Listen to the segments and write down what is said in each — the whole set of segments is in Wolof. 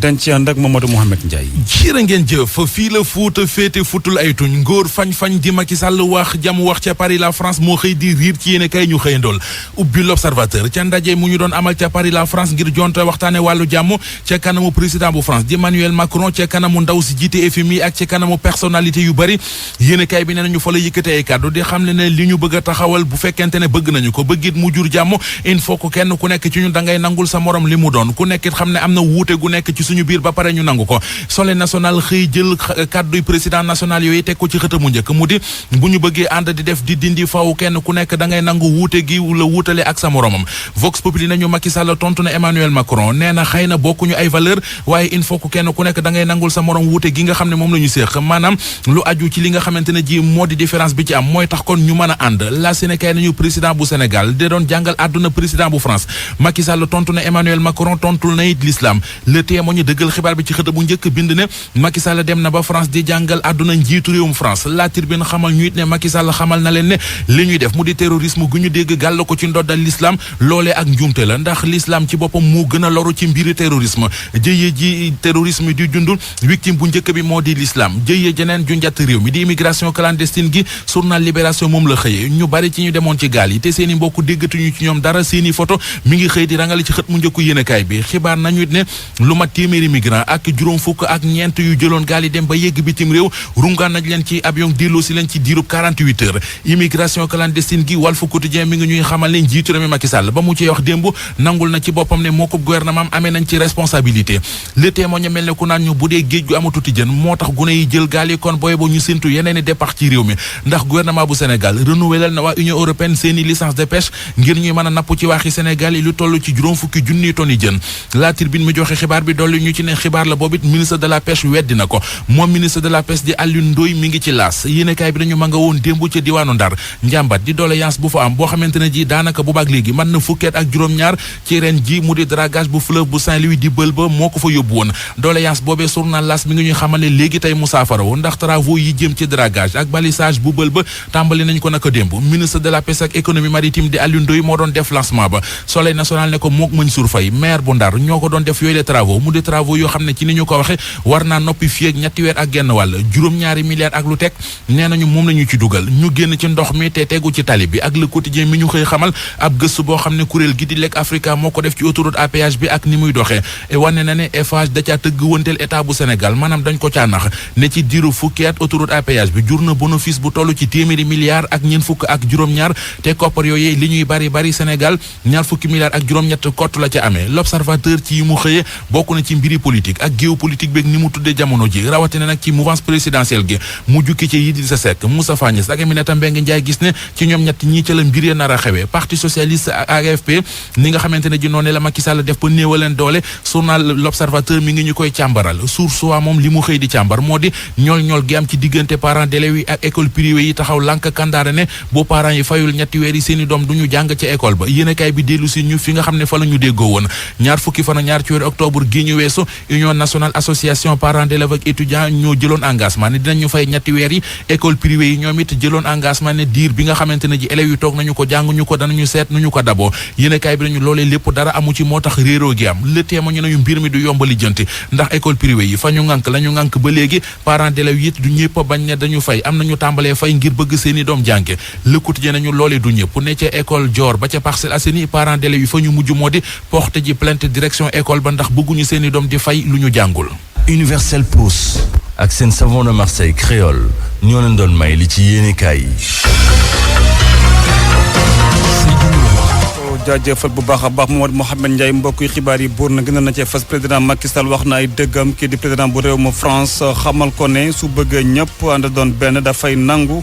dañ ci ànd ak Mamadou Mouhamed Ndiaye. jërë ngeen jëf fii la Fuuta féete futul ay tuñ ngóor fañ-fañ di Macky Sall wax jamu wax ca Paris la France moo xëy di riir ci yéene kay ñu xëyandool ubbi l'Observateur ca ndaje mu ñu doon amal ca Paris la France ngir jonte waxtaane wàllu jàmm ca kanamu président bu France di Emmanuel Macron ca kanamu ndaw si jiite FMI ak ca kanamu personnalité yu bari yéene kay bi nee nañu fa la yëkkate ay kàddu di xam ne li ñu bëgg a taxawal bu fekkente ne bëgg nañu ko bëggit mu jur jàmm il faut que kenn ku nekk ci ñun da ngay nangul sa morom li mu doon ku nekkit xam ne am na wuute gu nekk ci suñu biir ba pare ñu nangu ko Soleil national xëy jël kàdduy président national yooyu teg ko ci xëtamu njëkk mu di bu ñu bëggee ànd di def di dindi faw kenn ku nekk da ngay nangu wuute gi la wuutale ak sa moromam Vox Populi nañu Macky Sall tontu na Emmanuel Macron nee na xëy na bokkuñu ay valeur waaye il faut que kenn ku nekk da ngay nangul sa morom wuute gi nga xam ne moom la ñu séeq maanaam lu aju ci li nga xamante ne ji moo di différence bi ci am mooy tax kon ñu mën a ànd la Sénégal nañu président bu Sénégal de doon jàngal àdduna président bu France Macky Sall tontu na Emmanuel Macron tontul na it l'islam Le Témoin ñu dëggal xibaar bi ci xët bu njëkk bind ne Macky Sall dem na ba France di jàngal àdduna njiitu réewum France La Tribune xamal ñu it ne Macky Sall xamal na leen ne li ñuy def mu di terrorisme gu ñu dégg gàll ko ci ndoddal l'islam loolee ak njuumte la ndax l'islam ci boppam moo gën a loru ci mbiri terrorisme jëye ji terrorisme di dund victime bu njëkk bi moo di l'islam jëye jeneen ju njatt réew mi di immigration clandestine gi journal Libération moom la xëyee ñu bari ci ñu demoon ci gaal yi te seeni mbokk déggatuñu ci ñoom dara seeni photo mi ngi xëy di rangale ci xët mu njëkku yéenekaay bi xibaar nañu ne lu mat téeméeri migrant ak juróom fukk ak ñeent yu jëloon gaal yi dem ba yegg bitim réew rungaan nañ leen ci avion delloo si leen ci diirub 48 heures immigration clandestine gi Walf Quotidien mi ngi ñuy xamal ne njiitu réew mi Macky Sall ba mu ci wax démb nangul na ci boppam ne moo ko gouvernement amee nañ ci responsabilité Le Témoin mel ne ku naan ñu bu dee géej gu amatuti jën moo tax gune yi jël gaal yi kon booy bo ñu séntu yeneen i départ ci réew mi ndax gouvernement bu Sénégal renouvelé na waa Union européenne seeni licence de pêche ngir ñuy mën a napp ci waaxi Sénégal yi lu toll ci juróom fukki junniy tonni jën La Tribune mi joxe xibaar bi dolli ñu ci ne xibaar la boobit ministre de la pêche weddi na ko moom ministre de la pêche di Alioune Ndoye mi ngi ci laas yéenekaay bi dañu ma nga woon démb ca diwaanu Ndar njàmbat di doléance bu fa am boo xamante ne ji daanaka bu baag léegi mën na fukkeet ak juróom-ñaar ci ren ji mu di dragage bu fleuve bu Saint-Louis di bël ba moo ko fa yóbbu woon doléance boobee journal L'As mi ngi ñuy xamal ne léegi tey mu saafara woon ndax travaux yi jëm ci dragage ak balisage bu bël ba tàmbali nañ ko naka démb ministre de la pêche ak économie maritime di Alioune Ndoye moo doon def lancement ba Soleil national ne ko mook Mansour Faye maire bu Ndar ñoo ko doon def yooyu les travaux mu di travaux yoo xam ne ci ni ñu ko waxe war naa noppi fii ak ñetti weer ak genn wàll juróom-ñaari milliards ak lu teg nee nañu moom la ñu ci dugal ñu génn ci ndox mi te tegu ci tali bi ak Le Quotidien mi ñu xëy xamal ab gëstu boo xam ne kuréel gi di Lek Africa moo ko def ci autoroute à péage bi ak ni muy doxee wane na ne Eiffage da caa tëgg wënteel état bu Sénégal maanaam dañ ko caa nax ne ci diiru fukki at autoroute à péage bi jur na bénéfice bu toll ci téeméeri milliards ak ñeent fukk ak juróom-ñaar te koppar yooyu li ñuy bari Sénégal ñaar fukki milliards ak juróom-ñett kott la ca amee L'Observateur ci yi mu xëyee bokk na ci mbiri politique ak géopolitique beeg ni mu tuddee jamono ji rawatina nag ci mouvance présidentielle gi mu jukki ci Idrissa Seck Moustapha Niasse ak Aminata Mbengue Ndiaye gis ne ci ñoom ñett ñii ca la mbiree nar a xewee parti socialiste ak AFP ni nga xamante ne ji noonu la Macky Sall def ba néewaleen doole journal L'Observateur mi ngi ñu koy càmbaral Source A moom li mu xëy di càmbar moo di ñool gi am ci diggante parents d'élèves yi ak école privée yi taxaw lànk kandaare ne boo parents yi fayul ñetti weer yi seeni doom du ñu jàng ca école ba yéenekaay bi dellu si ñu fi nga xam ne fa la ñu déggoo woon ñaar fukki fan ak ñaar ci weeru octobre gi ñu weesu Union nationale association parents d'élèves ak étudiants ñoo jëloon engagement ne dinañu fay ñetti weer yi école privée yi ñoom it jëloon engagement ne diir bi nga xamante ne ji élèves yi toog nañu ko jànguñu ko danañu seet nu ñu ko daboo yéenekaay bi nañu loolee lépp dara amu ci moo tax réeroo gi am Le Témoin ñu nañu mbir mi du yomba lijjanti ndax école privée yi fa ñu ŋànk la ñu ŋànk ba léegi parents d'élèves it du ñëpp bañ ne dañu fay am nañu tàmbalee fay ngir bëgg seeni doom jànge Le Quotidien nañu loolee du ñëpp ne ca école Dior ba ca Parcelles Assainies parents d'élèves yi fa ñu mujj moo di porte ji plainte direction école ba ndax bëgguñu seeni doom di fay lu ñu jàngul. Universel Pousse ak seen savon de Marseille créole ñoo leen doon may li ci yéenekaay yi. jaajëfal bu baax a baax Mouhamed Ndiaye mbokk yi xibaar yi buur na gën na cee fas président Macky Sall wax na ay dëggam kii di président bu réew mu France xamal ko ne su bëggee ñëpp ànd doon benn dafay nangu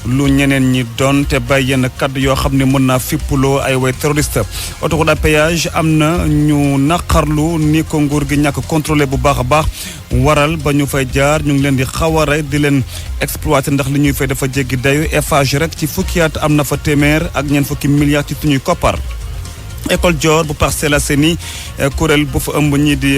lu ñeneen ñi doon te bàyyi yenn kaddu yoo xam ne mën naa fippuloo ay way terroriste autoroute à péage am na ñu naqarlu ni ko nguur gi ñàkk contrôlé bu baax a baax waral ba ñu fay jaar ñu ngi leen di xaware di leen exploité ndax li ñuy fay dafa jéggi dayu Eiffage rek ci fukki at am na fa téeméer ak ñeent fukki milliards ci suñuy koppar école Dior bu Parcelles Assainies kuréel bu fa ëmb ñii di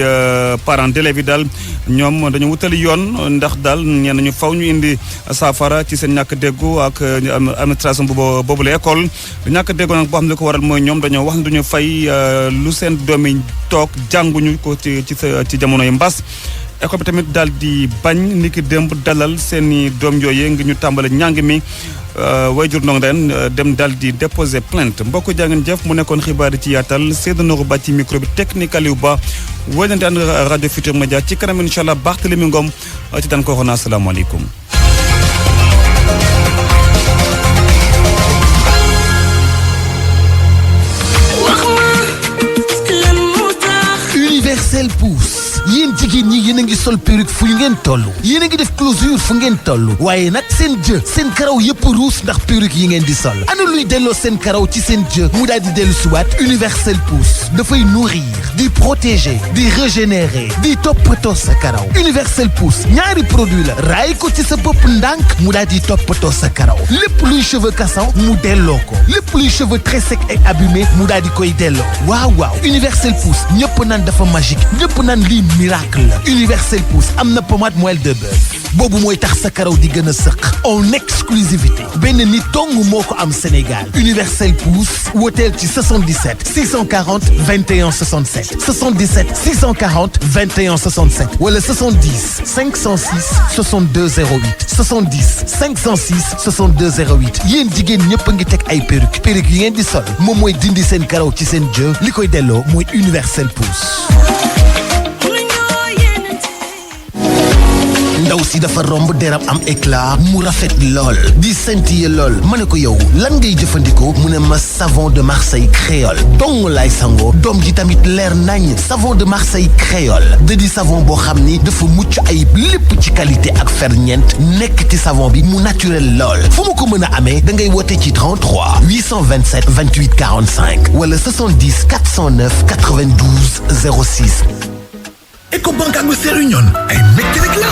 parents d'élèves yi daal ñoom dañu wutali yoon ndax daal ñenn ñu faw ñu indi saafara ci seen ñàkk déggu ak administration boobu la école ñàkk déggu nag boo xam ne ko waral mooy ñoom dañoo wax ne duñu fay lu seen doom yi toog jànguñu ko ci jamono yi mbas. école bi tamit daal di bañ ni ki démb dalal seeni doom yooyee ngir ñu tàmbale njàng mi wayjur ndong ren dem daal di déposer plainte mbokk jàngeen jëf mu nekkoon xibaar yi ci yaatal Seydou Nourou Ba ci micro bi technique Aliou Ba wéyante ànd rajo Futurs Médias ci kanam incha allah Barthélémy Ngom ci daan ko waxoon asalaamaaleykum. Universel Pousse yéen jigéen ñi yéen a ngi sol perruque fu ngeen toll yéen a ngi def closure fu ngeen toll waaye nag seen jë seen karaw yëpp ruus ndax perruque yi ngeen di sol ana luy delloo seen karaw ci seen jë mu daal di dellu siwaat Universel Pousse dafay nourrir di protéger di régénérer di toppatoo sa karaw Universel Pousse ñaari produit la raay ko ci sa bopp ndànk mu daal di toppatoo sa karaw lépp luy cheveux cassants mu delloo ko lépp luy cheveux très secs et abîmés mu daal di koy delloo waaw Universel Pousse ñëpp naan dafa magique ñëpp naan lii miracle la Universel Pousse am na pommade moelle de bœuf boobu mooy tax sa karaw di gën a sëq en exclusivité benn nit dong moo ko am Sénégal Universel Pousse wooteel ci 77 640 21 67 77 640 21 67 wala 70 506 62 08 70 506 62 08 yéen jigéen ñëpp a ngi teg ay perruque yi ngeen di sol moom mooy dindi seen karaw ci seen jë li koy delloo mooy Universel Pousse. ndaw si dafa romb deram am éclat mu rafet lool di scintiller lool ma ne ko yow lan ngay jëfandikoo mu ne ma savon de Marseille créole dong laay sangoo doom ji tamit leer nañ savon de Marseille créole da di savon boo xam ni dafa mucc ayib lépp ci qualité ak ferñeent nekk ci savon bi mu naturel lool fu mu ko mën a amee da ngay woote ci 33 827 28 45 wala 70 409 92 06. Ecobank ak Western Union ay métti rek la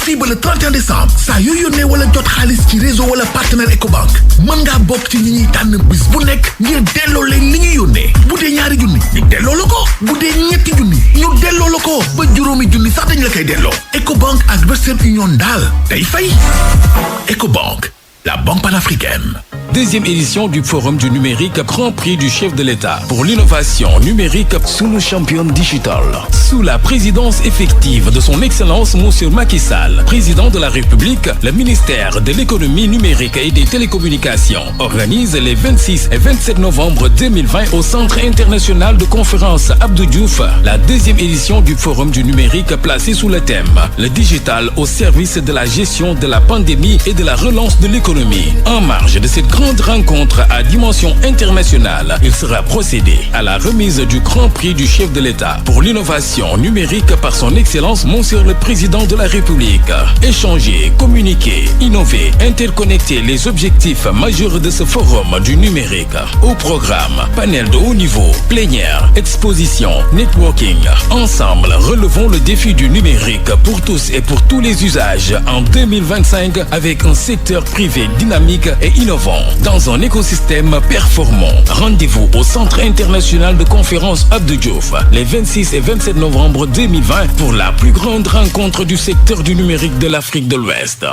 fii ba le 31 décembre saa yoo yónnee wala jot xaalis ci réseau wala partenaire Ecobank mën ngaa bokk ci ñi ñuy tànn bis bu nekk ngir delloo leen li ñuy yónnee bu dee ñaari junni ñu delloo la ko bu dee ñetti junni ñu delloo la ko ba juróomi junni sax dañ la koy delloo Ecobank ak Western Union daal day fay Ecobank, la banque panafricaine. Deuxième édition du Forum du numérique, Grand Prix du chef de l'État pour l'innovation numérique sous le champion digital. Sous la présidence effective de son Excellence Monsieur Macky Sall, président de la République, le ministère de l'économie numérique et des télécommunications organise les 26 et 27 novembre 2020 au Centre international de conférence Abdou Diouf, la deuxième édition du Forum du numérique placé sous le thème « Le digital au service de la gestion de la pandémie et de la relance de l'économie ». En marge de cette grande rencontre à dimension internationale, il sera procédé à la remise du Grand Prix du chef de l'État pour l'innovation numérique par son Excellence Monsieur le Président de la République. Échanger, communiquer, innover, interconnecter les objectifs majeurs de ce forum du numérique. Au programme, panel de haut niveau, plénière, exposition, networking. Ensemble, relevons le défi du numérique pour tous et pour tous les usages en 2025 avec un secteur privé dynamique et innovant dans un écosystème performant. Rendez-vous au Centre international de conférence Abdou Diouf les 26 et 27 novembre 2020 pour la plus grande rencontre du secteur du numérique de l'Afrique de l'Ouest.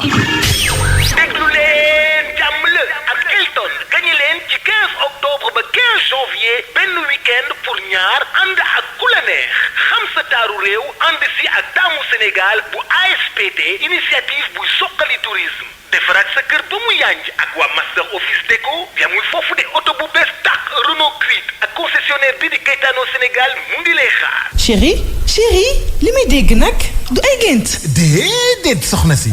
Octobre ba 15 janvier benn week-end pour ñaar ànd ak ku la neex xam sa taaru réew ànd si ak taamu Sénégal bu ASPT initiative buy soqali tourisme defaraat sa kër ba mu yànj ak waa Master Office Déco yamul foofu de oto bu bees tàq Renault Kwid ak concessionnaire bi di Caetano Sénégal mu ngi lay xaar. chéri li may dégg nag du ay gént. déedéet soxna si.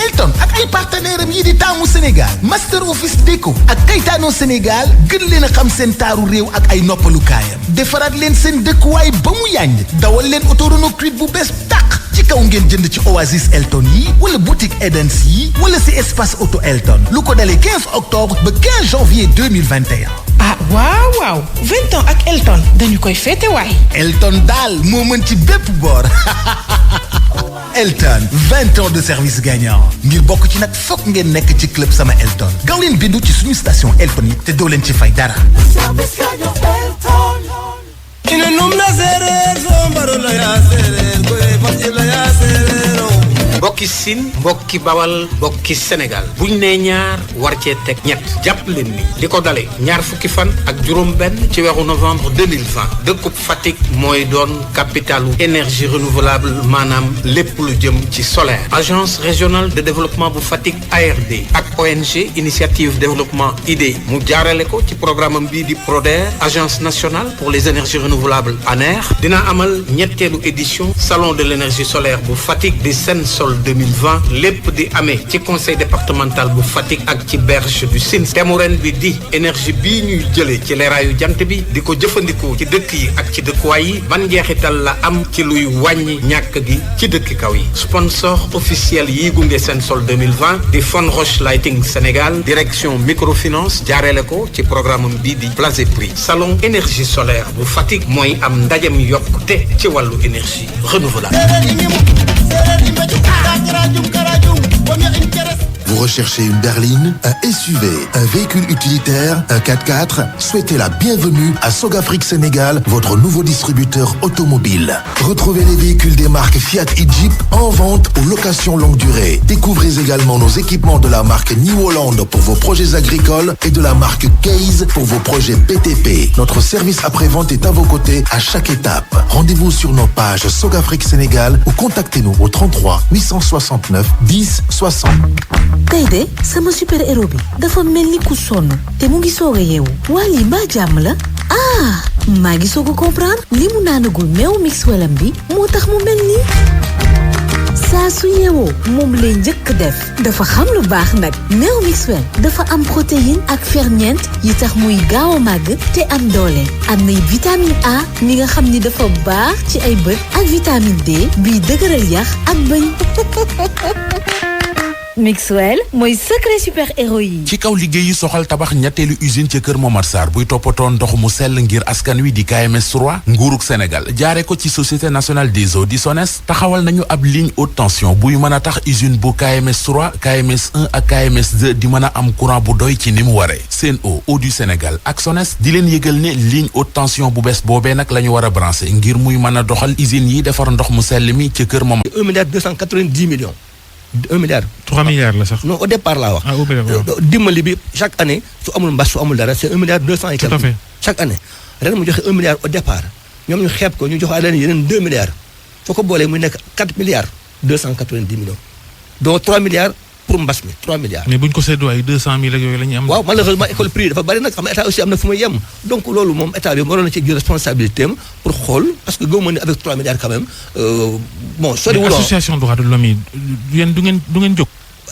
Elton ak ay partenaire am yi di taamu Sénégal Master Office Déco ak Caetano Sénégal gën leen a xam seen taaru réew ak ay noppalukaayam defaraat leen seen dëkkuwaay ba mu yànj dawal leen oto Renault Kwid bu bees tàq ci kaw ngeen jënd ci Oasis Elton yi wala boutique Edens yi wala si espace auto Elton lu ko dalee 15 octobre ba 15 janvier 2021 ah waaw 20 ans ak Elton dañu koy féete waay. Elton daal moo mën ci bépp boor. Elton 20 ans de service gagnant ngir bokk ci nag fokk ngeen nekk ci club sama Elton gaaw leen bindu ci suñu station Elton yi te doo leen ci fay dara. mbokki Sine mbokki Bawal mbokki Sénégal buñ nee ñaar war cee teg ñett jàpp leen ni di ko dale ñaar fukki fan ak juróom-benn ci weeru novembre 2020 dëkkub Fatick mooy doon capitalu énergie renouvelable maanaam lépp lu jëm ci solaire. agence régionale de développement bu Fatick ARD ak ONG initiative développement IDE mu jaarale ko ci programme bii di PRODER agence nationale pour les énergies renouvelables ANER dina amal ñetteelu édition salon de l'énergie solaire bu Fatick di Sensol 2020 lépp di amee ci conseil départemental bu Fatick ak ci berge du Sine thème ren bi di énergie bii ñuy jëlee ci leeraayu jant bi di ko jëfandikoo ci dëkk yi ak ci dëkkuwaay yi ban njeexital la am ci luy wàññi ñàkk gi ci dëkki kaw yi sponsor officiel yi gunge Sensol 2020 di Fon Roche Lighting Sénégal direction microfinance jaareele ko ci programme bii di Place Prix salon énergie solaire bu Fatick mooy am ndajem yokkute ci wàllu énergie renouvelable. Vous recherchez une berline, un SUV, un véhicule utilitaire, un 4x4? Souhaitez la bienvenue à Sogafrique Sénégal, votre nouveau distributeur automobile. Retrouvez les véhicules des marques Fiat et Jeep en vente ou location longue durée. Découvrez également nos équipements de la marque New Holland pour vos projets agricoles et de la marque Case pour vos projets BTP. Notre service après-vente est à vos côtés à chaque étape. Rendez-vous sur nos pages Sogafrique Sénégal ou contactez-nous au 33 869 10 60. tey de sama super héros bi dafa mel ni ku sonn te mu ngi soog a yeewu waa lii mbaa jàmm la maa ngi soog a comprendre li mu naanagul meew mixwelam bi moo tax mu mel nii saa su yeewoo moom lay njëkk def dafa xam lu baax nag meew mixwel dafa am protéine ak ferñeent yi tax muy gaaw a màgg te am doole am na vitamine A mi nga xam ni dafa baax ci ay bët ak vitamine D biy dëgëral yax ak bëñ Mixwell mooy secret super héros yi. ci kaw liggéey yi soxal tabax ñetteelu usine ca Kër Momar Sarr buy toppatoo ndox mu sell ngir askan wi di KMS 3 nguurug Sénégal jaare ko ci société nationale des eaux di SONES taxawal nañu ab ligne haute tension buy mën a tax usine bu KMS 3 KMS 1 ak KMS 2 di mën a am courant bu doy ci ni mu waree Sen'Eau eau du Sénégal ak SONES di leen yëgal ne ligne haute tension bu bees boobee nag la ñu war a branché ngir muy mën a doxal usines yi defar ndox mu sell mi ca Kër Momar. 1,290 milliard. 1 milliard. 3 milliards la sax. non au départ laa wax. au départ dimbali bi chaque année su amul mbas su amul dara c'est 1 milliard 200 et quelque. tout à fait chaque année ren mu joxe 1 milliard au départ ñoom ñu xeeb ko ñu jox leen yeneen 2 milliards soo ko boolee muy nekk 4 milliards 290 millions donc 3 milliards pour mbas mi 3 milliards. mais bu ñu ko séddoo ay 200 000 ak yooyu la ñuy am. waaw malheureusement école privée dafa bari nag xam nga état aussi am na fu muy yem donc loolu moom état bi waroon na ci jël responsabilité am pour xool parce que gëw ma ne avec 3 milliards quand même bon. soriwuloo association droits de l'homme yi yéen du ngeen jóg.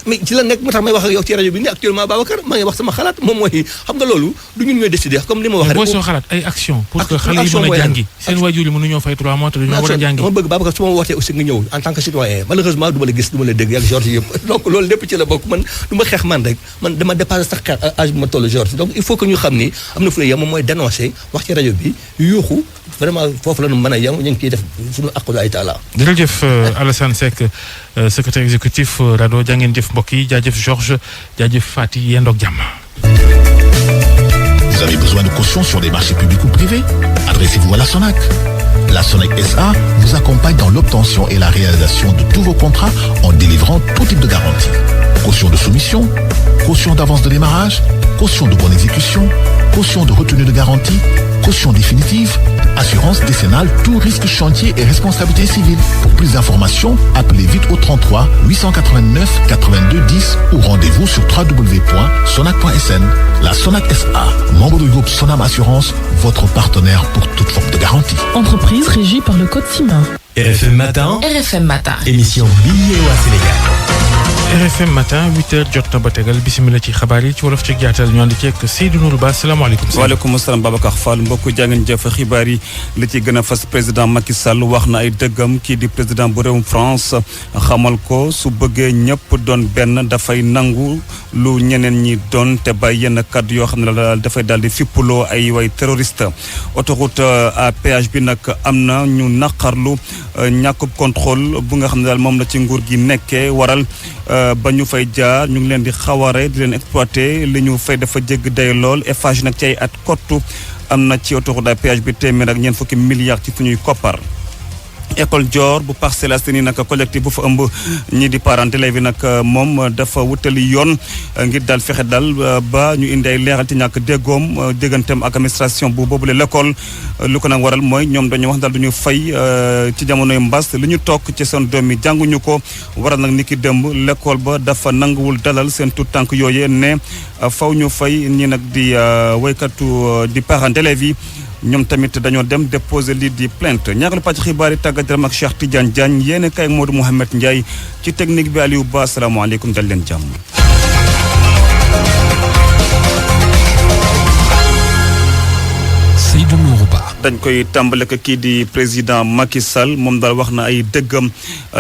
mais ci la nekk moo tax may wax ak yow ci rajo bi nii actuellement Babacar maa ngi wax sama xalaat moom mooy xam nga loolu du ñun ñooy décider comme ni ma wax rek. boo soo xalaat ay action pour que xale yi mën a jàngi seen waajur yi mënuñoo fay 3 mois te dañoo war a jàngi. ma bëgg Babacar su ma wootee aussi nga ñëw en tant que citoyen malheureusement du ma la gis du ma la dégg ak Georges yëpp donc loolu lépp ci la bokk man du ma xeex man rek man dama dépassé sax xeex âge bi ma toll Georges donc il faut que ñu xam ni am na fu ne yem moom mooy dénoncer wax ci rajo bi yuuxu vraiment foofu la ñu mën a yem ñu ngi ciy def suñu aqulaay taala. jërëjëf Alassane Seck secrétaire exécutif RADDHO jaa ngeen jëf mbokk yi jaajëf Georges jaajëf Fati yendoog jàmm. Vous avez besoin de caution sur des marchés publics ou privés? Adressez-vous à la SONAC. La SONAC SA vous accompagne dans l'obtention et la réalisation de tous vos contrats en délivrant tout type de garantie. Caution de soumission, caution d'avance de démarrage, caution de bonne exécution, caution de retenue de garantie, caution définitive, assurance décennale, tout risque chantier et responsabilité civile. Pour plus d'informations, appelez vite au 33 889 82 10 ou rendez-vous sur www.sonac.sn. La Sonac SA, membre du groupe Sonam Assurance, votre partenaire pour toute forme de garantie. Entreprise régie par le Code Civil. RFM Matin. RFM Matin. Émission Billet au Sénégal. RFM matin 8h jot na ba tegal bisimila ci xabaar yi ci wolof ci jaatal ñu ànd ceeg Seydou Nourou Ba salaamaaleykum. waaleykum salaam Babacar Fall mbokk jàngeen jëf xibaar yi li ci gën a fas président Macky Sall wax na ay dëggam kii di président bu réewum France xamal ko su bëggee ñëpp doon benn dafay nangu lu ñeneen ñi doon te bàyyi yenn kàddu yoo xam ne la dafay daal di fippuloo ay way terroriste autoroute à péage bi nag am na ñu naqarlu ñàkkub contrôle bu nga xam ne daal moom la ci nguur gi nekkee waral ba ñu fay jaar ñu ngi leen di xaware di leen exploité li ñu fay dafa jégg day lool Eiffage nag ci ay at kottu am na ci autoroute à péage bi téeméer ak ñeent fukki milliards ci suñuy koppar. école Dior bu Parcelles Assainies nag collectif bu fa ëmb ñii di parents d'élèves yi nag moom dafa wutali yoon ngir daal fexe daal ba ñu indi ay leeral ci ñàkk déggoom dégganteem ak administration bu boobule l'école lu ko nag waral mooy ñoom dañu wax daal duñu fay ci jamonoy mbas li ñu toog ci seen doom yi jànguñu ko waral nag niki démb l'école ba dafa nanguwul dalal seen tout tànk yooyee ne faw ñu fay ñi nag di woykatu di parents d'élèves yi ñoom tamit dañoo dem déposer lii di plainte ñaareelu pàcc xibaar yi tàggat yaram ak Cheikh Tidiane Diagne yéen kay Modou Mouhamed Ndiaye ci technique bi Aliou Ba asalaamaaleykum dal leen jàmm. Seydou Nourou Ba. dañ koy tàmbale ko kii di président Macky Sall moom daal wax na ay dëggam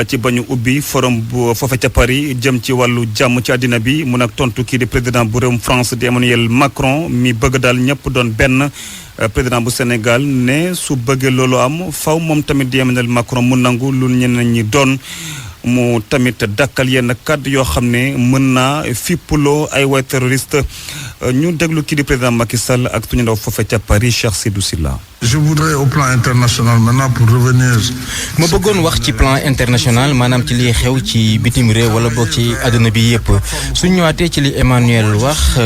ci ba ñu ubbi forum bu foofe ca Paris jëm ci wàllu jàmm ci àddina bi mun ak tontu kii di président bu réewum France di Emmanuel Macron mi bëgg daal ñëpp doon benn. président bu Sénégal ne su bëggee loolu am faw moom tamit di Emmanuel Macron mu nangu lu ñeneen ñi doon mu tamit dakkal yenn kàddu yoo xam ne mën naa fippuloo ay way terroriste ñu déglu kii di président Macky Sall ak suñu ndaw foofee ca Paris Cheikh Sidou Silla. Je voudrais au plan international maintenant pour revenir. ma bëggoon wax ci plan international maanaam ci liy xew ci bitim réew wala boog ci àdduna bi yëpp su ñëwaatee ci li Emmanuel wax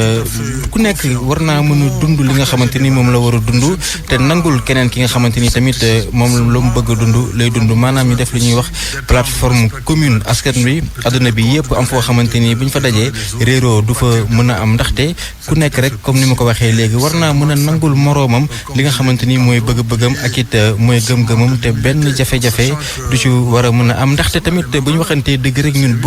ku nekk war naa mën a dund li nga xamante ni moom la war a dund te nangul keneen ki nga xamante ni tamit moom la mu bëgg a dund lay dund maanaam ñu def li ñuy wax plateforme commune askan wi àdduna bi yëpp am foo xamante ni bu ñu fa dajee réeroo du fa mën a am ndaxte ku nekk rek comme ni ma ko waxee léegi war naa mën a nangul moroomam li nga xamante ni mooy bëgg-bëggam ak it mooy gëm-gëmam te benn jafe-jafe du ci war a mën a am ndaxte tamit bu ñu waxantee dëgg rek ñun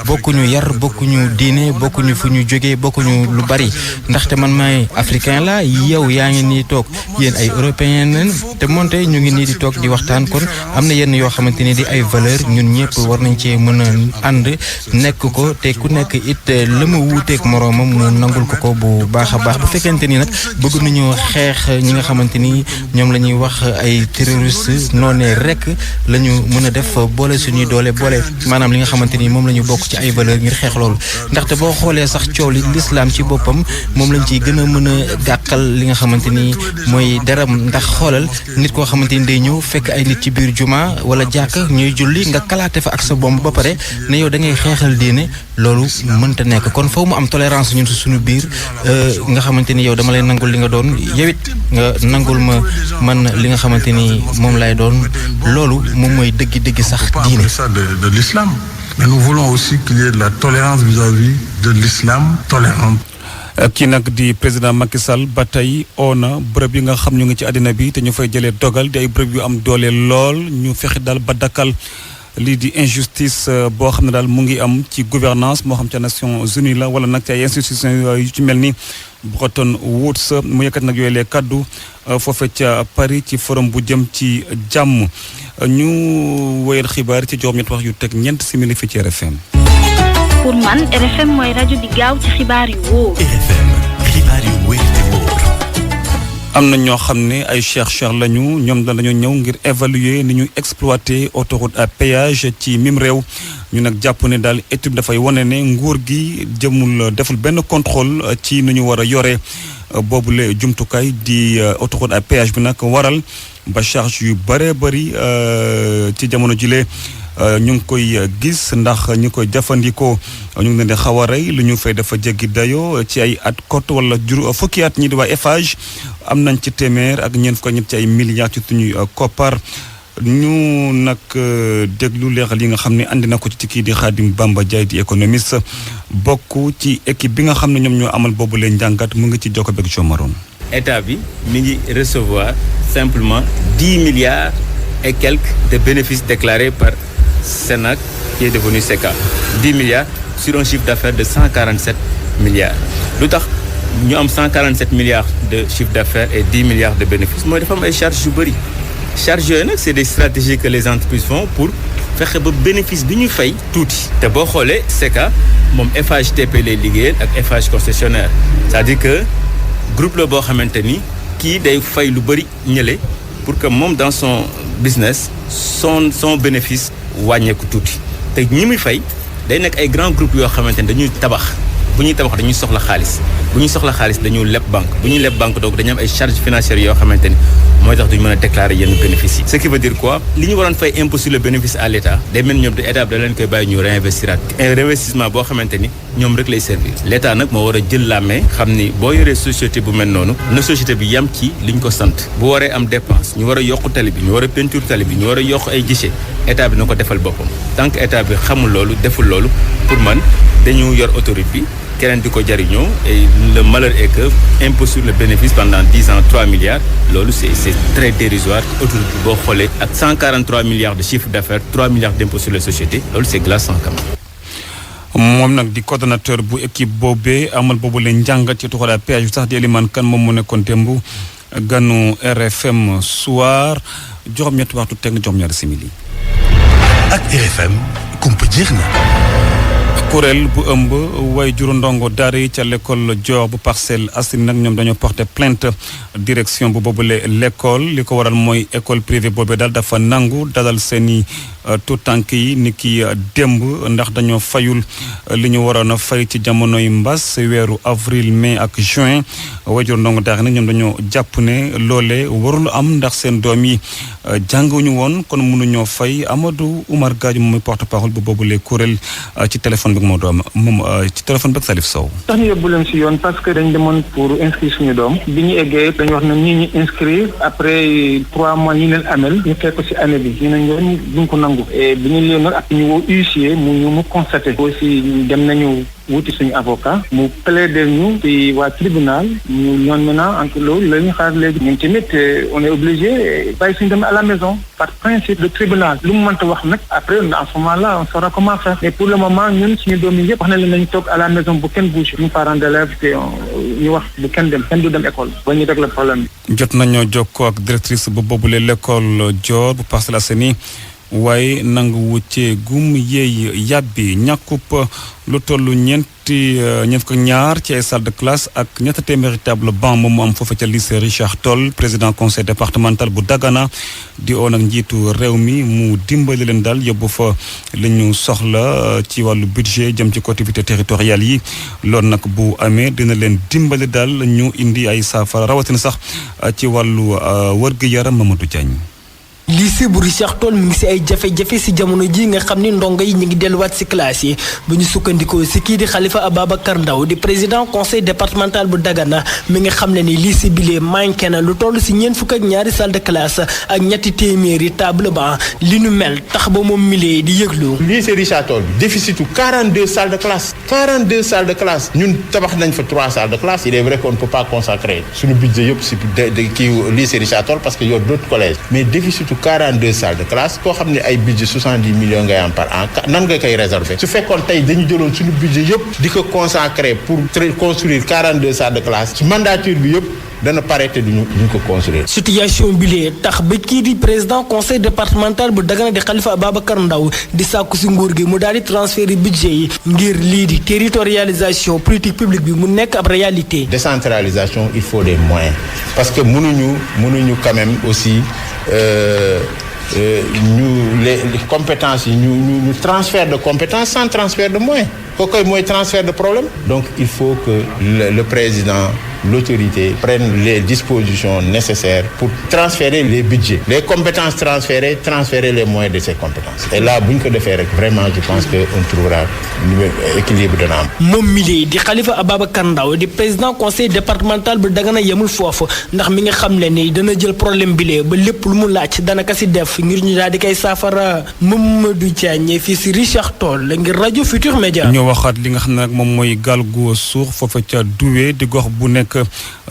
bokkuñu yar bokkuñu diine bokkuñu fu ñu jógee bokkuñu lu bari ndaxte man maay africain la yow yaa ngi nii toog yéen ay européen leen te moonte ñu ngi nii di toog di waxtaan kon am na yenn yoo xamante ni di ay valeur ñun ñëpp war nañ cee mën a ànd nekk ko te ku nekk it la mu wuuteeg moroomam mu nangul ko bu baax a baax bu fekkente ni nag bëgg nañu xeex ñi nga xamante ni ñoom la ñuy wax ay terroriste noonee rek la ñu mën a def boole suñuy doole boole maanaam li nga xamante ni moom la ñu bokk ci ay valeur ngir xeex loolu ndaxte boo xoolee sax coow li l'islam ci boppam moom lañ ciy gën a mën a gàkkal li nga xamante ni mooy deram ndax xoolal nit koo xamante ni day ñëw fekk ay nit ci biir juma wala jàkk ñuy julli nga kalaate fa ak sa bomb ba pare ne yow da ngay xeexal diine loolu mënta nekk kon foofu mu am tolérance ñun si suñu biir nga xamante ni yow dama lay nangul li nga doon yow it nga nangul ma man li nga xamante ni moom lay doon loolu moom mooy dëgg-dëgg sax diine. de l'islam mais nous voulons aussi qu'il y ait de la tolérance vis-à-vis de l'islam tolérant. kii nag di président Macky Sall ba tey oona bërëb yi nga xam ñu ngi ci àddina bi te ñu fay jëlee dogal di ay bërëb yu am doole lool ñu fexe daal ba dakkal lii di injustice boo xam ne daal mu ngi am ci gouvernance moo xam ca Nations Unies la wala nag ci ay institutions yu ci mel ni Bretton Woods mu yëkkat nag yooyu lee kaddu foofee ca Paris ci forum bu jëm ci jàmm ñu wéyal xibaar ci juróom ñetti wax yu teg ñeent simili fi ci RFM. pour man RFM mooy rajo di gaaw ci xibaar yu wóor. RFM xibaar yu wóor te wóor. am na ñoo xam ne ay chercheurs lañu ñoom dañoo ñëw ngir évaluer ni ñuy exploiter autoroute à péage ci mim réew ñu nag jàpp ne daal étude dafay wane ne nguur gi deful benn contrôle ci nu ñu war a yore boobule jumtukaay di autoroute à péage bi nag waral ba charge yu bëree bëri ci jamono jile ñu ngi koy gis ndax ñu koy jëfandikoo ñu ngi leen di xaw a rey lu ñu fay dafa jéggi dayoo ci ay at kot wala fukki at ñi di waa Eiffage am nañ ci téeméer ak ñeent fukk ñett ci ay milliards ci suñuy koppar ñu nag déglu leeral yi nga xam ne andi na ko ci kii di Khadim Bamba Diaye di économiste bokk ci équipe bi nga xam ne ñoom ñoo amal boobu leen njàngat mu ngi ci jokko beeg Jo Maroon. État bi mi ngi recevoir simplement 10 milliards et quelques de bénéfices déclarés par Sénac qui est devenu SECA 10 milliards sur un chiffre d'affaires de 147 milliards lu tax ñu am 147 milliards de chiffre d'affaires et 10 milliards de bénéfices mooy dafa am ay charges yu bëri charges yooyu nag c'est des stratégies que les entreprises font pour fexe ba bénéfice bi ñu fay tuuti te boo xoolee SECA moom FHTP lay liggéeyal ak FH concessionnaire c'est-à-dire que groupe la boo xamante ni kii day fay lu bëri ñële pour que moom dans son business son bénéfice wàññeeku tuuti te ñi muy fay day nekk ay grands groupes yoo xamante ni dañuy tabax bu ñuy tabax dañuy soxla xaalis bu ñuy soxla xaalis dañuy leb banque bu ñuy leb banque donc dañu am ay charges financières yoo xamante ni mooy tax duñu mën a déclarer yenn bénéfices yi ce qui veut dire quoi li ñu waroon fay impôt sur le bénéfice à l'état day mel ñoom de état bi da leen koy bàyyi ñu réinvestiraat réinvestissement boo xamante ni ñoom rek lay servir l'état nag moo war a jël la main xam ni boo yoree société bu mel noonu na société bi yam ci li ñu ko sant bu waree am dépense ñu war a yokk tali bi ñu war a peinture tali bi ñu war a yokk ay guichet état bi na ko defal boppam tant que état bi xamul loolu deful loolu pour man dañu yor autorité bi keneen di ko jariñoo et le malheur est que impôt sur le bénéfice pendant 10 ans 3 milliards loolu c'est très dérisoire autorité boo xoolee ak 143 milliards de chiffre d'affaires 3 milliards d'impôt sur les sociétés loolu c'est glaçant quand même. moom nag di coordonnateur bu équipe boobee amal boobu leen njàngat ci tuxalaa péage bi sax di Elimane Kane moom mu nekkoon démb ganu RFM soir juróom-ñetti waxtu teg na juróom-ñaari simili. ak RFM kumpa jeex na. kuréel bu ëmb way juru ndongo daara yi ca l'école Dior bu Parcelles Assainies nag ñoom dañoo porter plainte direction bu boobule l'école li ko waral mooy école privée boobee daal dafa nangu dalal seeni tout tànk yi ni ki démb ndax dañoo fayul li ñu waroon a fay ci jamonoy mbas weeru avril mai ak juin way juru ndongo daara nag ñoom dañoo jàpp ne loole warul am ndax seen doom yi jànguñu woon kon mënuñoo fay Amadou Oumar Gadio moom mooy porte-parole bu boobule kuréel ci téléphone bi moo doom moom ci téléphone bi ak Salif Sow. tax ñu yóbbu leen si yoon parce que dañ demoon pour inscrire suñu doom bi ñu eggee dañu wax ne ñii ñu inscrire après 3 mois yi leen amel ñu fekk ko si année bi ñu ne ñoom duñ ko nangu et bi ñu leen nag ak ñu woo huissier mu constaté aussi dem nañu wuti suñu avocat mu plaider ñu ci waa tribunal ñu ñoon maintenant entre loolu la ñu xaar léegi ñun tamit on est obligé bàyyi suñu dem à la maison par principe le tribunal lu mu mënta wax nag après en ce moment là on saura comment faire mais pour le moment ñun suñu doom yi yëpp wax na leen nañu toog à la maison bu kenn bouge ñu parents d'élèves te ñu wax bu kenn du dem école ba ñu régler problème bi. jot nañoo jokkoo ak directrice bu boobule l'école Dior bu Parcelles Assainies waaye nangu wuccee gum yeey yàbbi ñàkkub lu tollu ñeent fukk ak ñaar ci ay salle de classe ak ñetti téeméeri table banc moom mu am foofu ca lycée Richard Toll président conseil départemental bu Dagana di oo nag njiitu réew mi mu dimbali leen daal yóbbu fa li ñu soxla ci wàllu budget jëm ci collectivités territoriales yi loolu nag bu amee dina leen dimbali daal ñu indi ay saafara rawatina sax ci wàllu wër-gu-yaram Mamadou Diagne. lycée bu Richard Toll mi ngi si ay jafe-jafe si jamono ji nga xam ni ndongo yi ñu ngi delluwaat si classe yi bu ñu sukkandikoo si kii di Khalifa Ababacar Ndaw di président conseil départemental bu Dagana mi nga xam ne ni lycée bi lee manqué na lu toll si ñeent fukk ak ñaari salle de classe ak ñetti téeméeri table banc li nu mel tax ba moom milee di yëglu. lycée Richard Toll bi déficitu 42 salles de classe 42 salles de classe ñun tabax nañ fa 3 salles de classe il est vrai qu'on ne peut pas consacrer suñu budget yëpp si kii lycée Richard Toll parce que y a d'autres collèges mais déficitu 42 salles de classe koo xam ne ay budget 70 millions ngay am par an nan nga koy réserver su fekkoon tey dañu jëloon suñu budget yëpp di ko consacrer pour construire 42 salles de classe ci mandature bi yëpp dana pare te duñu ko construire. situation bi lee tax ba kii di président conseil départemental bu Dagana di Khalifa Ababacar Ndaw di sàkku si nguur gi mu daal di transférer budget yi ngir lii di territorialisation politique publique bi mu nekk ab réalité. décentralisation il faut des moyens parce que mënuñu quand même aussi les compétences yi ñu transfert de compétences sans transfert de moyens kooku mooy transfert de problème donc il faut que le président l'autorité prenne les dispositions nécessaires pour transférer les budgets les compétences transférer les moyens de ces compétences et là bu ñu ko defee rek vraiment je pense que on trouvera équilibre dana am. moom mi di Khalifa Ababacar Ndaw di président conseil départemental bu Dagana yemul foofu ndax mi nga xam ne ni dana jël problème bi lee ba lépp lu mu laaj dana ko si def ngir ñu daal di koy saafara. Mamadou Diagne fii si Richard Toll ngir rajo Futur Média. ñoo waxaat li nga xam ne nag moom mooy gaal gu suux foofu ca Doué di gox bu nekk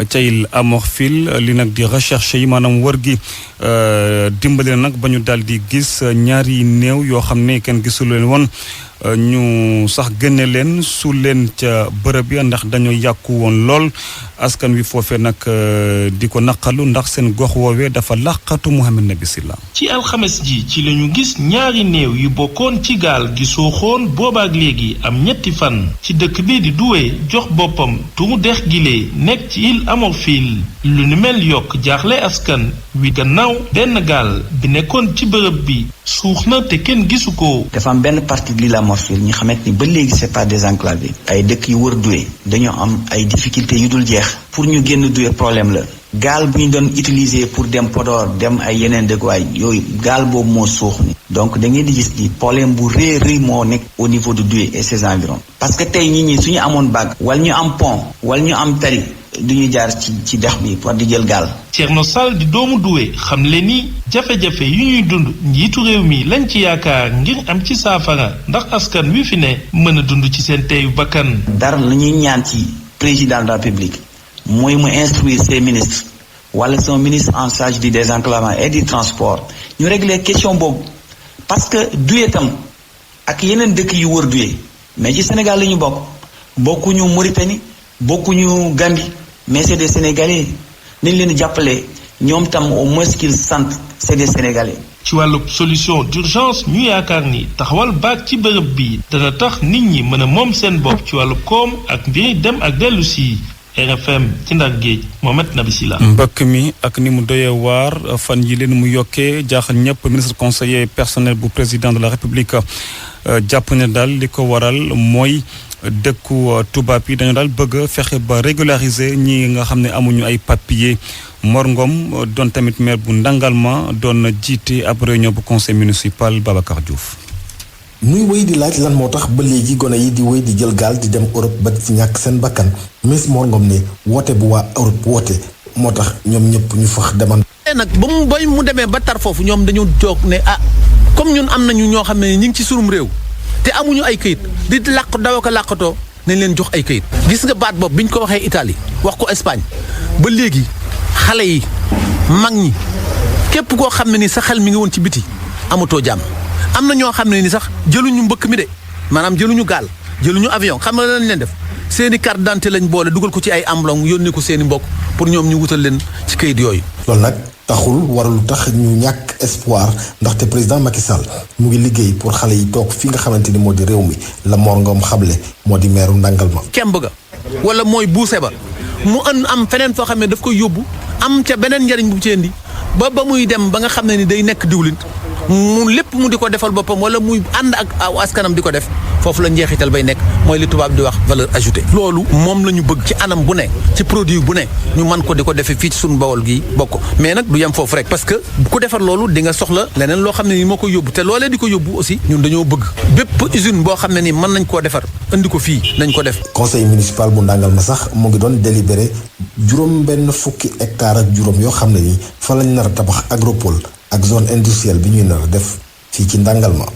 ca Île à Morphil li nag di recherche yi maanaam wër gi dimbali nag ba ñu daal di gis ñaari néew yoo xam ne kenn gisul leen woon ñu sax génne leen su leen ca bërëb ya ndax dañoo yàqu woon lool askan wi foofee nag di ko naqalu ndax seen gox woowee dafa laqatu Mouhamed Nabi Silla. ci alxames ji ci lañu gis ñaari néew yu bokkoon ci gaal gi suuxoon boobaak léegi am ñetti fan ci dëkk bi di Doué jox boppam turu dex gile nekk ci île Amorphile lu ni mel yokk jaaxle askan wi gannaaw benn gaal bi nekkoon ci bërëb bi suux na te kenn gisu ko. dafa am benn partie de l'île Amorphile ñu xamante ni ba léegi c'est pas désenclavé ay dëkk yu wër Doué dañoo am ay difficultés yu dul jeex pour ñu génn Doué problème la gaal bu ñu doon utiliser pour dem Podor dem ay yeneen dëkkuwaay yooyu gaal boobu moo suux ni donc da ngeen di gis ni problème bu rëy moo nekk au niveau de Doué et ses environs parce que tey nit ñi suñu amoon bague wala ñu am pont wala ñu am tali du ñu jaar ci dex bi pour di jël gaal. Thierno Sall di doomu Doué xam le ni jafe-jafe yu ñuy dund njiitu réew mi lañ ci yaakaar ngir am ci saafara ndax askan wi fi ne mën a dund ci seen teyu bakkan. dara la ñuy ñaan ci président de la République mooy mu instruire ses ministres wala son ministre en charge du désenclavement et du transport ñu régler question boobu parce que Doué tam ak yeneen dëkk yu wër Doué mais ci Sénégal la ñu bokkuñu Mauritanie bokkuñu Gambie mais c'est des Sénégalais nañ leen jàppale ñoom tam au moins qu'ils sentent c'est des Sénégalais. ci wàllu solution d'urgence ñu yaakaar ni taxawal baag ci bërëb bi dana tax nit ñi mën a moom seen bopp ci wàllu koom ak mbiri dem ak dellu si. RFM ci Ndar Géej Mohamed Nabi Silla. mbëkk mi ak ni mu doyee waar fan yi leen mu yokkee jaaxal ñëpp ministre conseiller personnel bu président de la République jàpp ne daal li ko waral mooy dëkku tubaab yi dañu daal bëgg fexe ba régulariser ñi nga xam ne amuñu ay papier. Mor Ngom doon tamit maire bu Ndangalma doon jiite ab réunion bu conseil municipal Babacar Diouf. muy wéy di laaj lan moo tax ba léegi gone yi di wéy di jël gaal di dem Europe ba ci ñàkk seen bakkan ministre Mor Ngom ne woote bu waa Europe woote moo tax ñoom ñëpp ñu fax deman nag ba mu demee ba tar foofu ñoom dañu jóg ne comme ñun am nañu ñoo xam ne ñu ngi ci sunum réew te amuñu ay këyit di làq dawa ko làqatoo nañ leen jox ay këyit gis nga baat boobu bi ñu ko waxee Italie wax ko Espagne ba léegi xale yi mag ñi képp koo xam ne ni sa xel mi ngi woon ci biti amatoo jàmm am na ñoo xam ne ni sax jëluñu mbëkk mi de maanaam jëluñu gaal jëluñu avion xam nga lañ leen def seeni carte d'identité lañ boole dugal ko ci ay emblon yónnee ko seeni mbokk pour ñoom ñu wutal leen ci kayit yooyu. loolu nag taxul warul tax ñu ñàkk espoir ndaxte président Macky Sall mu ngi liggéey pour xale yi toog fi nga xamante ni moo di réew mi la Mor Ngom xamle moo di meeru Ndangalma. kemb ga wala mooy buuse ba mu am feneen foo xam ne daf koy yóbbu am ca beneen njariñ bu ci indi ba muy dem ba nga xam ne ni day nekk diwlin mu lépp mu di ko defal boppam wala muy ànd ak askanam di ko def foofu la njeexital bay nekk mooy li tubaab di wax valeur ajoutée. loolu moom la ñu bëgg ci anam bu ne ci produit bu ne ñu mën ko di ko defee fii ci suñu Bawol gi bokk mais nag du yem foofu rek parce que ku defar loolu di nga soxla leneen loo xam ne ni moo koy yóbbu te loolee di ko yóbbu aussi ñun dañoo bëgg bépp usine boo xam ne ni mën nañ koo defar indi ko fii nañ ko def. conseil municipal bu Ndangalma sax mu ngi doon délibéré juróom-benn fukki hectares ak juróom yoo xam ne ni fa lañ nar a tabax agropole ak zone industrielle bi ñuy nar a def fii ci Ndangalma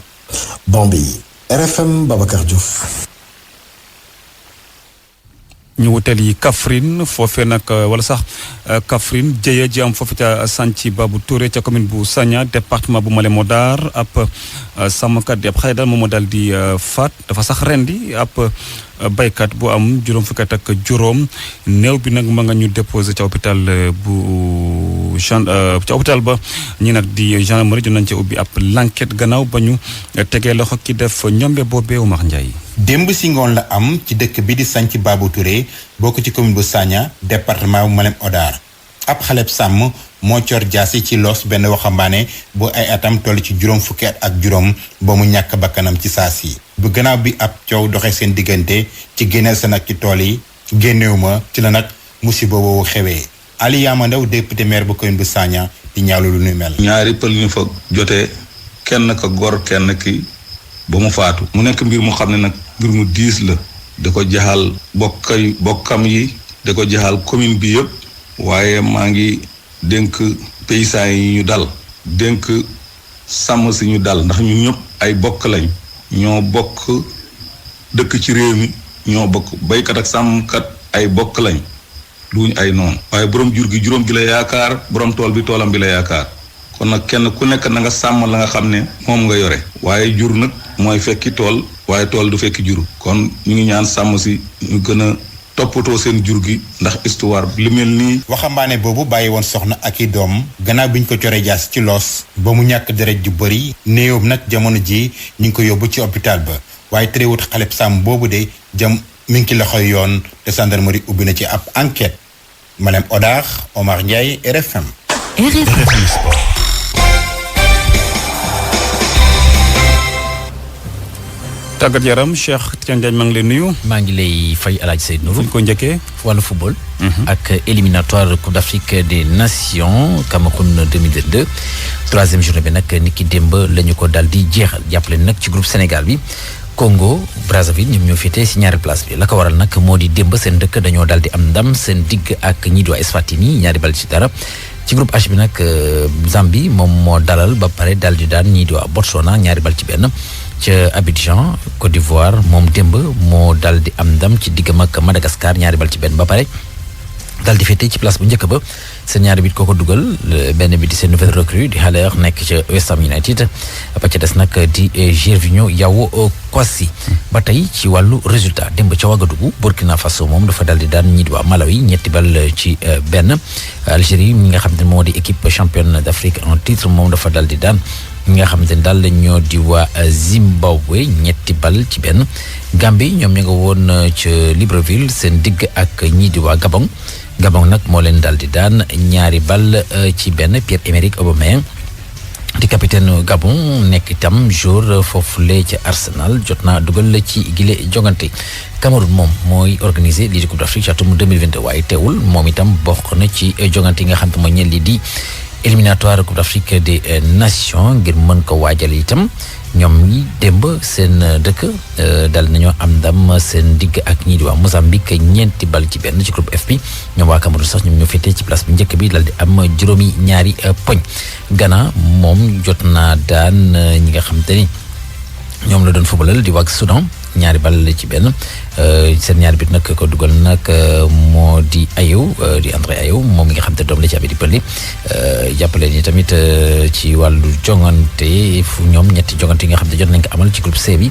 Bambey RFM Babacar Diouf. ñu wutal yi Kaffrine foofee nag wala sax Kaffrine jëye ji am foofu ca Santhi Babou Touré ca commune bu Sagna département bu Malem Hodar ab sàmmkat di ab xale daal moom moo daal di faat dafa sax rendi ab baykat bu am juróom fukki at ak juróom néew bi nag ma nga ñu déposé ca hôpital bu ca hôpital ba ñi nag di gendarmerie nañ ca ubbi ab l'enquête gannaaw ba ñu tegee loxo ki def ñombe boobee Oumar Ndiaye. démb si ngoon la am ci dëkk bi di Santhi Babou Touré bokk ci commune bu Sagna département bu Malem Hodar ab xaleb sàmm moo cor jaasi ci loos benn waxambaane bu ay atam toll ci juróom fukki at ak juróom ba mu ñàkk bakkanam ci saas yi bu gannaaw bi ab coow doxee seen diggante ci génneel sa nag ci tool yi génnewu ma ci la nag musiba boobu xewee Ali Yamandaw député maire bu commune bu Sagna di ñaawlu lu nu mel. ñaari pël ñu fa jotee kenn ka gor kenn ki ba mu faatu mu nekk mbir mu xam ne nag mbir mu diis la da ko jaxal bokkam yi da ko jaxal commune bi yëpp waaye maa ngi dénk paysans yi ñu dal dénk sàmm si ñu dal ndax ñun ñëpp ay bokk lañ ñoo bokk dëkk ci réew mi ñoo bokk baykat ak sàmmkat ay bokk lañ luñ ay noonu waaye borom jur gi juróom gi la yaakaar borom tool bi toolam bi la yaakaar kon nag kenn ku nekk na nga sàmm la nga xam ne moom nga yore waaye jur nag mooy fekki tool waaye tool du fekk juru kon ñu ngi ñaan sàmm si ñu gën a toppatoo seen jur gi ndax histoire li mel nii. waxambaane boobu bàyyi woon soxna ak i doom gannaaw bi ñu ko coree jaas ci loos ba mu ñàkk deret ju bëri néewam nag jamono ji ñu ngi ko yóbbu ci hôpital ba waaye terewut xaleb sàmm boobu de jam mi ngi ci loxoy yoon te gendarmerie ubbi na ci ab enquête Malem Odar Omar Ndiaye RFM. RFM Sport. tàggat yaram Cheikh Tidiane Diagne maa ngi lay nuyu. maa ngi lay fay El Hadj Seydou Nourou. fu ñu ko njëkkee. wàllu football. ak éliminatoire Coupe d'Afrique des Nations Cameroun 2022. troisième journée bi nag ni ki démb la ñu ko daal di jeexal jàppale nag ci groupe Sénégal bi. Congo Brazzaville ñoom ñoo féetee si ñaari place bi la ko waral nag moo di démb seen dëkk dañoo daal di am ndam seen digg ak ñi di waa Eswatini ñaari bal ci dara. ci groupe H bi nag Zambie moom moo dalal ba pare daal di daan ñii di waa Botswana ñaari bal ci benn. ca Abidjan Côte d'Ivoire moom démb moo dal di am ndam ci diggam ak Madagascar ñaari bal ci benn ba pare dal di féete ci place bu njëkk ba seen ñaari bit kooko dugal benn bi di seen nouvelle recrue di Haller nekk ca West Ham United ba ca des nag di Gervinho Yao Kwasi ba tey ci wàllu résultat démb ca Ouagadougou Burkina Faso moom dafa dal di daan ñi di waa Malawi ñetti bal ci benn Algérie mi nga xam ne moo di équipe championne d'Afrique en titre moom dafa dal di daan ñi nga xamante ne daal ñoo di waa Zimbabwe ñetti bal ci benn Gambie ñoom ñu nga woon ca Libreville seen digg ak ñii di waa Gabon nag moo leen daal di daan ñaari bal ci benn Pierre-Emerick Aubameyang di capitaine Gabon nekk itam joueur foofule ca Arsenal jot naa dugal ci gile jogante Cameroun moom mooy organiser lii di Coupe d'Afrique ci atum 2022 waaye teewul moom itam bokk na ci jogante yi nga xam te mooy ñeel lii di éliminatoire Coupe d'Afrique des Nations ngir mën ko waajal itam ñoom ñi démb seen dëkk dal nañoo am ndam seen digg ak ñii di waa Mozambique ñeenti bal ci benn ci groupe F bi ñoom waa Cameroun sax ñoom ñoo féetee ci place bu njëkk bi dal di am juróomi ñaari poñ Ghana moom jot naa daan ñi nga xam te ni ñoom la doon footballal di waa Soudan ñaari bal ci benn seen ñaari bit nag ko dugal nag moo di Ayew di André Ayew moom mi nga xam te doom la ci abee di pëlli jàppale ni tamit ci wàllu jongante fu ñoom ñetti jongante yi nga xam te jot nañ ko amal ci groupe C bi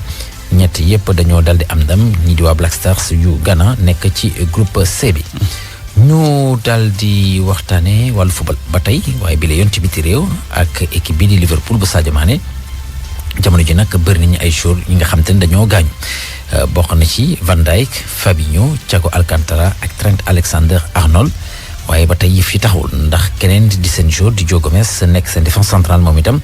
ñett yëpp dañoo dal di am ndam ñi di waa Black Stars yu Ghana nekk ci groupe C bi ñu dal di waxtaane wàllu football ba tey waaye bi la yoon ci biti réew ak équipe bi di Liverpool bu Sadio Mané jamono ji nag bëri nañu ay joueurs yi nga xam te ne dañoo gaañu bokk na ci Van Dijk Fabinho Thiago Alcantara ak Trent Alexander-Arnold waaye ba tey yëf yi taxawul ndax keneen di seen joueur di Joe Gomez nekk seen défense centrale moom itam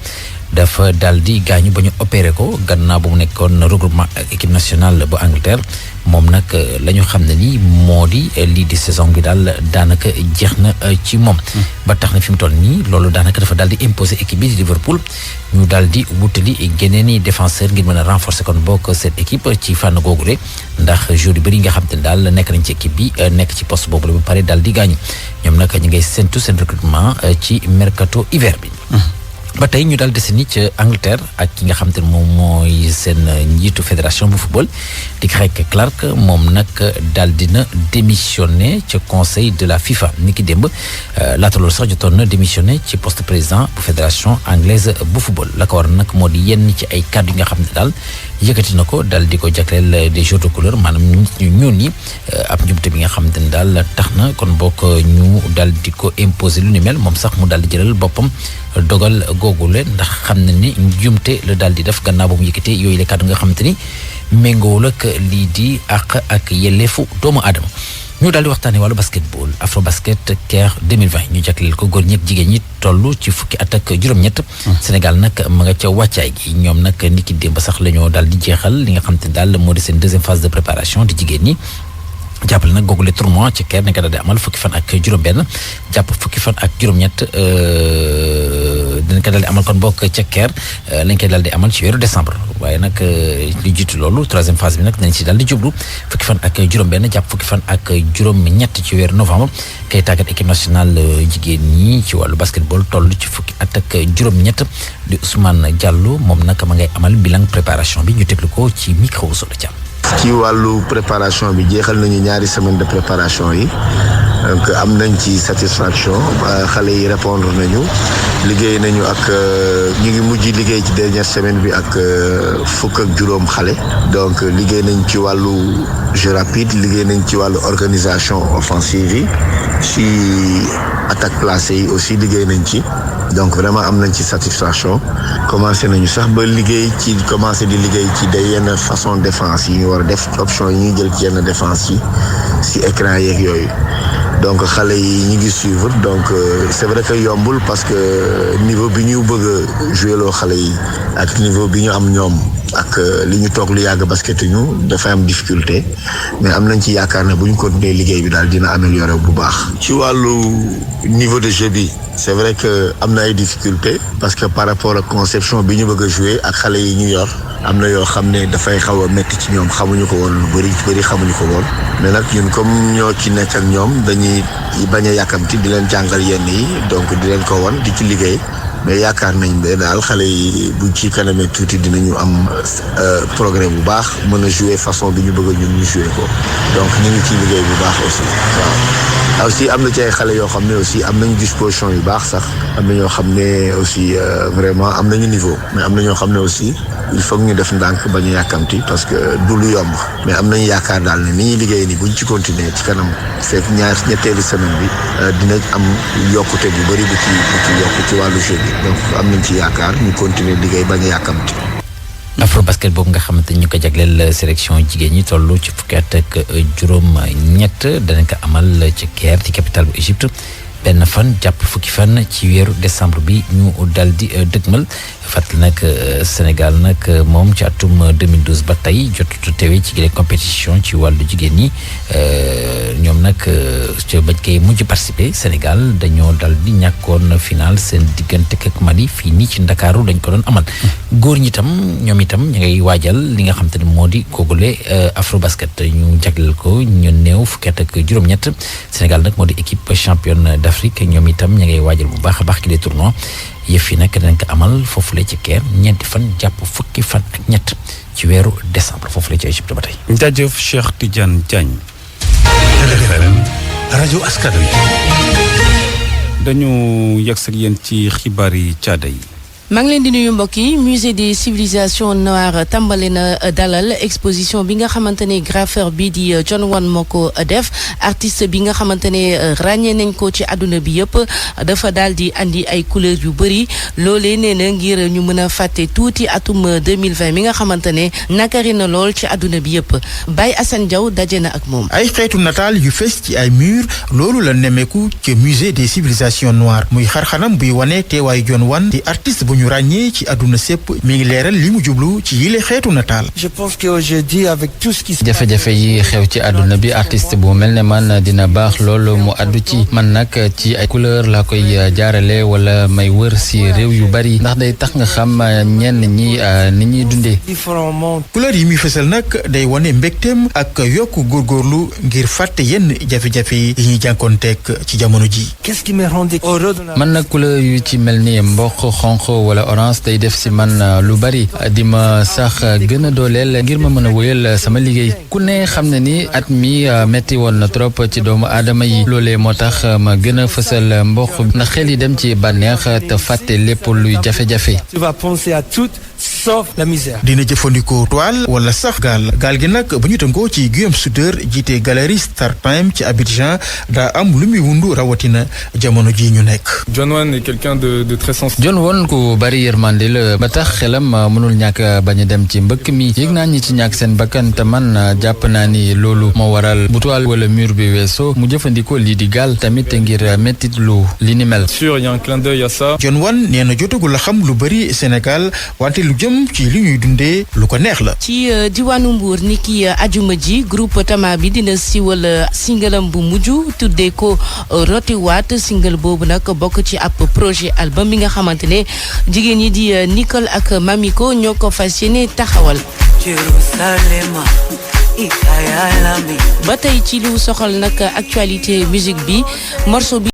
dafa daal di gaañu ba ñu opéré ko gannaaw bu mu nekkoon regroupement ak équipe nationale bu Angleterre moom nag la ñu xam ne ni moo di lii di saison bi daal daanaka jeex na ci moom. ba tax na fi mu toll nii loolu daanaka dafa daal di imposer équipe bi di Liverpool ñu daal di wutali geneen i défenseur ngir mën a renforcer kon bokk seen équipe ci fànn googule ndax joueurs yu bëri yi nga xam te ne daal nekk nañ ci équipe bi nekk ci poste boobu la ba pare daal di gaañu ñoom nag ñu ngay séntu seen recrutement ci mercato hiver bi. ba tey ñu daal desi ni ca Angleterre ak ki nga xam te ne moom mooy seen njiitu fédération bu football di Craig Clark moom nag daal dina démissionné ca conseil de la FIFA ni ki démb laata loolu sax jotoon na démissionné ci poste président bu fédération anglaise bu football la ko war nag moo di yenn ci ay kàddu yi nga xam ne daal yëkkati na ko daal di ko jagleel des joueurs de couleur maanaam nit ñu ñuul ñi ab njumte bi nga xam te ne daal tax na kon bokk ñu daal di ko imposer lu ni mel moom sax mu daal di jëlal boppam dogal googule ndax xam na ni njumte la daal di def gannaaw ba mu yëkkatee yooyu la kàddu nga xamante ni méngoowul ak lii di àq ak yelleefu doomu aadama ñu daal di waxtaanee wàllu basketball Afrobasket Caire 2020 ñu jagleel ko góor ñeeg jigéen ñi toll ci fukki at ak juróom-ñett Sénégal nag ma nga ca wàccaay gi ñoom nag niki démb sax la ñoo daal di jeexal li nga xamante ni daal moo di seen deuxième phase de préparation di jigéen ñi jàppale nag googule tournoi ci Caire nañ ko daal di amal fukki fan ak juróom-benn jàpp fukki fan ak juróom-ñett dinañ ko daal di amal kon bokk ca Caire lañ koy daal di amal ci weeru décembre waaye nag li jiitu loolu troisième phase bi nag nañ ci daal di jublu fukki fan ak juróom-benn jàpp fukki fan ak juróom-ñett ci weeru novembre kay tàggat équipe nationale jigéen ñi ci wàllu basketball toll ci fukki at ak juróom-ñett di Ousmane Diallo moom nag ma ngay amal bilan préparation bi ñu teglu ko ci micro Soda Thiam. ci wàllu préparation bi jeexal nañu ñaari semaine de préparation yi donc am nañ ci satisfaction xale yi répondre nañu liggéey nañu ak ñu ngi mujj liggéey ci dernière semaine bi ak fukk ak juróom xale donc liggéey nañ ci wàllu jeu rapide liggéey nañ ci wàllu organisation offensive yi ci attaque placée yi aussi liggéey nañ ci donc vraiment am nañ ci satisfaction commencé nañu sax ba liggéey ci commencé di liggéey ci day yenn façon défense yi ñu war a def option yi ñuy jël ci yenn défense yi ci écran yeeg yooyu donc xale yi ñu ngi suivre donc c'est vrai que yombul parce que niveau bi ñu bëgg a jouer loo xale yi ak niveau bi ñu am ñoom ak li ñu toog lu yàgg basket ñu dafay am difficulté mais am nañ ci yaakaar ne bu ñu continuer liggéey bi daal dina améliorer bu baax. ci wàllu niveau de jeu bi c'est vrai que am na ay difficulté parce que par rapport ak conception bi ñu bëgg a jouer ak xale yi ñu yor am na yoo xam ne dafay xaw a métti ci ñoom xamuñu ko woon lu bëri xamuñu ko woon mais nag ñun comme ñoo ci nekk ak ñoom dañuy bañ a yàkkamti di leen jàngal yenn yi donc di leen ko won di ci liggéey. mais yaakaar nañ ne daal xale yi bu ci kanamee tuuti dinañu am progrès bu baax mën a jouer façon bi ñu bëgg ñun ñu jouer ko donc ñu ngi ciy liggéey bu baax aussi waaw. aussi am na ci ay xale yoo xam ne aussi am nañu disposition yu baax sax am na ñoo xam ne aussi vraiment am nañu niveau mais am na ñoo xam ne aussi il faut ñu def ndànk bañ a yàkkamti parce que du lu yomb mais am nañu yaakaar daal ne ni ñuy liggéey ni buñ ci continuer ci kanam fekk ñetteelu semaine bi dinañ am yokkute bu bëri bu ci yokku ci wàllu jeu bi donc am nañ ci yaakaar ñu continuer liggéey bañ a yàkkamti. afro basket boobu nga xamante ni ñu ko jagleel sélection jigéen ñi toll ci fukki at ak juróom-ñett danañ ko amal ci Caire ci capitale bu Égypte benn fan jàpp fukki fan ci weeru décembre bi ñu dal di dëgmal fàttali nag Sénégal nag moom ci atum 2012 ba tey jotut teewee ci gile compétition ci wàllu jigéen ñi ñoom nag bañ koy mujj participer Sénégal dañoo dal di ñàkkoon final seen diggante ak Mali fii nii ci Ndakaaru dañ ko doon amal góor ñi tam ñoom itam ñu ngay waajal li nga xam te ne moo di googule afro basket ñu jagleel ko ñu néew fukki at ak juróom-ñett Sénégal nag moo di équipe championne d'Afrique ñoom itam ñu ngay waajal bu baax a baax ki les tournois yëf yi nag dinañ ko amal foofule ci Caire ñeenti fan jàpp fukki fan ak ñett ci weeru décembre foofule ci Égypte ba tey. jaajëf Cheikh Tidiane Diagne. RFM rajo askan wi. dañu yegg ak yéen ci xibaar yi caada yi. maa ngi leen di nuyu mbokk yi musée des civilisations noires tàmbali na dalal exposition bi nga xamante ne graffeur bi di John Wan moo ko def artiste bi nga xamante ne ràññee nañ ko ci àdduna bi yëpp dafa daal di andi ay couleurs yu bëri loolee nee na ngir ñu mën a fàtte tuuti atum 2020 mi nga xamante ne nakari na lool ci àdduna bi yëpp Baye Assane Diaw daje na ak moom. ay xeetu nataal yu fees ci ay mur loolu la nemmeeku ci musée des civilisations noires muy xarxanam buy wane teewaayu John Wan di artiste bu ñu ràññee ci àdduna sépp mi ngi leeral li mu jublu ci yile xeetu nataal. je pense que aujourd'hui avec tout ce qui. jafe-jafe yi xew ci àdduna bi artiste bu mel ne man dina baax loolu mu àddu ci man nag ci ay couleur laa koy jaarale wala may wër si réew yu bari ndax day tax nga xam ñenn ñi ni ñuy dundee. couleur yi muy fësal nag day wane mbégteem ak yokku góorgóorlu ngir fàtte yenn jafe-jafe yi ñuy jànkoonteeg ci jamono ji. qu'est-ce qui me rendait heureux. man nag couleur yu ci mel ni mboq xonq wala orange day def si man lu bari di ma sax gën a dooleel ngir ma mën a wéyal sama liggéey ku ne xam ne ni at mi metti woon na trop ci doomu aadama yi loolee moo tax ma gën a fësal mboq ndax xel yi dem ci bànneex te fàtte lépp luy jafe-jafe. tu vas penser à tout sauf la misère. dina jëfandikoo toile wala sax gaal gi nag bu ñu tënkoo ci Guillaume Soudeur jiite galerie Star Time ci Abidjan daa am lu muy wundu rawatina jamono ji ñu nekk. John Wan est quelqu'un de très sensible. John Wan ku bari yërmande la ba tax xelam mënul ñàkk bañ a dem ci mbëkk mi yëg naa ñi ci ñàkk seen bakkan te man jàpp naa ni loolu moo waral bu toile wala mur bi weesoo mu jëfandikoo lii di gaal tamit ngir mettit lu li ni mel. sûr il y a un clin d'œil à ça. John Wan nee na jotagul a xam lu bari Sénégal wante lu jëm ci li ñuy dundee lu ko neex la. ci diwaanu Mbour ni ki ajuma ji groupe Tama bi dina siiwal singalam bu mujj tuddee ko rotiwaat single boobu nag bokk ci ab projet album bi nga xamante ne jigéen ñi di Nicole ak Mamiko ñoo ko fas yéene taxawal. ba tey ci lu soxal nag actualité musique bi morceau bi